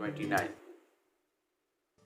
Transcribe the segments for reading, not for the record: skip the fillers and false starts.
29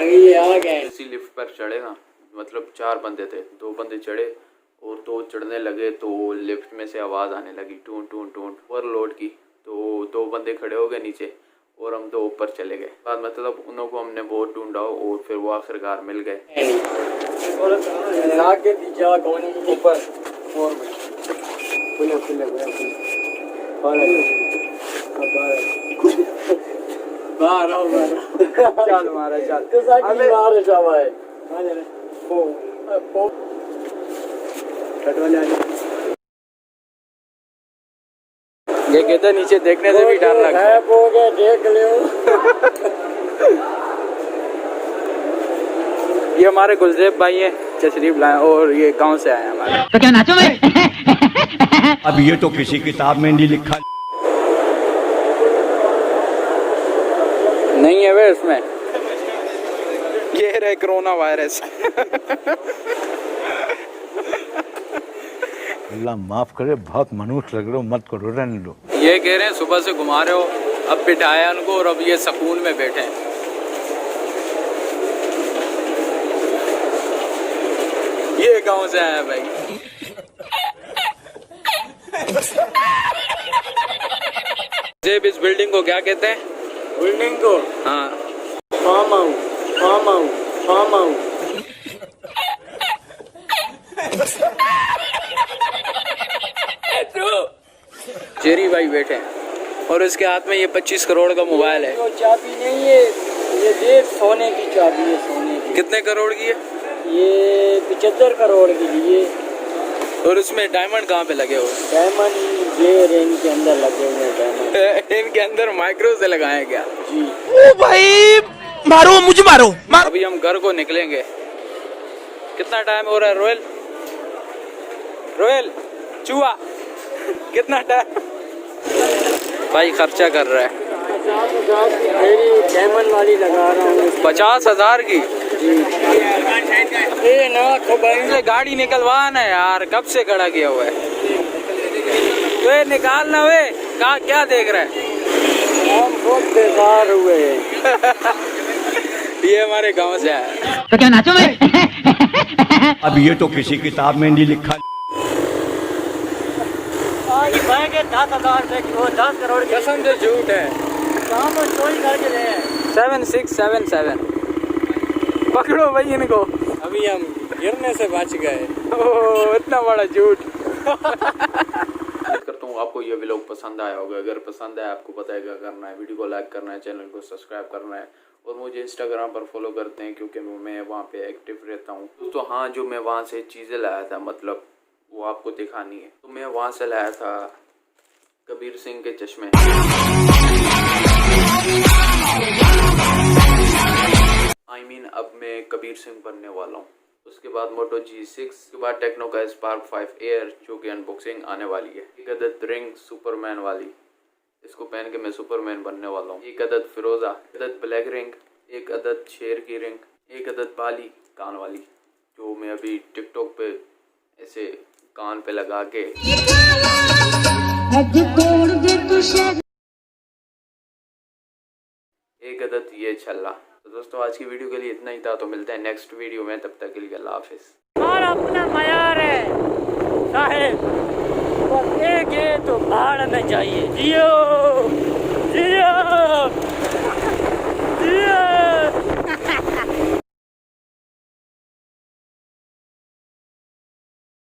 इसी लिफ्ट पर चढ़े ना, मतलब 4 बंदे थे, 2 बंदे चढ़े और 2 चढ़ने लगे तो लिफ्ट में से आवाज़ आने लगी टून टून टून ओवरलोड की। तो 2 बंदे खड़े हो गए नीचे और हम 2 ऊपर चले गए। बाद मतलब उन्हों को हमने बहुत ढूंढा और फिर वो आखिरकार मिल गए। ये कहते नीचे देखने से भी डर लगता है। देख लो। ये हमारे गुलजेब भाई हैं, तशरीफ लाए और ये गांव से आए हैं हमारे। तो क्या नाचो मैं? अब ये तो किसी किताब में नहीं लिखा। नहीं है वे इसमें, ये रहे कोरोना वायरस। अल्लाह माफ करे, बहुत मनुष्य लग रहे हो, मत करो, रहने दो। ये कह रहे हैं सुबह से घुमा रहे हो, अब बिठाया उनको और अब ये सुकून में बैठे हैं। ये गांव से आया भाई। जेब इस बिल्डिंग को क्या कहते हैं? बिल्डिंग को हाँ, farm house, farm house, farm house. Jerry भाई बैठे हैं और इसके हाथ में ये 25 करोड़ का मोबाइल है। तो चाबी नहीं है, ये देख सोने की चाबी है, सोने की। कितने करोड़ की है? ये 75 करोड़ की लिए। और उसमें डायमंड कहाँ पे लगे हुए? डायमंड ये रेंज के अंदर लगे हुए हैं डायमंड। इनके अंदर माइक्रो से लगाए क्या? जी। ओ भाई मारो मुझे मारो मारो। अभी हम घर को निकलेंगे। कितना टाइम हो रहा है रोयल? रोयल चूहा कितना टाइम? भाई खर्चा कर रहा है। 50,000 की मेरी डायमंड वाली लगा रहा हूँ। 50,000 की? ए ना तो भाई गाड़ी निकलवाना है यार, कब से खड़ा किया हुआ है? तो ये निकालना वे कहा, क्या देख रहा है? हम बहुत बेकार हुए। ये हमारे गांव से है। तो क्या नाचो मैं? अब ये तो किसी किताब में नहीं लिखा। आज बैंक है 10,000 रुपए की, वो 10 करोड़ की। कसम से झूठ है। काम तो चोरी करके ले। 7677 पकड़ो भाई इनको। अभी हम गिरने से बच गए। ओह इतना बड़ा झूठ। करता हूँ आपको ये व्लॉग पसंद आया होगा। अगर पसंद आया आपको पता है क्या करना है, वीडियो को लाइक करना है, चैनल को सब्सक्राइब करना है और मुझे इंस्टाग्राम पर फॉलो करते हैं क्योंकि मैं वहाँ पे एक्टिव रहता हूँ। तो हाँ, जो मैं वहाँ से चीज़ें लाया था मतलब वो आपको दिखानी है। तो मैं वहाँ से लाया था कबीर सिंह के चश्मे। अब मैं कबीर सिंह बनने वाला हूँ। उसके बाद मोटो G6, उसके बाद टेक्नो का स्पार्क 5 एयर जो कि अनबॉक्सिंग आने वाली है। एक अदद रिंग सुपरमैन वाली, इसको पहन के मैं सुपरमैन बनने वाला हूँ। एक अदद फिरोजा, एक अदद ब्लैक रिंग, एक अदद शेर की रिंग, एक अदद बाली कान वाली जो मैं अभी टिकटॉक पे ऐसे कान पे लगा के एक अदद ये छल्ला। तो दोस्तों आज की वीडियो के लिए इतना ही था, तो मिलते हैं नेक्स्ट वीडियो में, तब तक के लिए अल्लाह हाफिज़। और अपना मयार है साहेब, बस एक है तो भाड़ में जाइए। जियो जियो।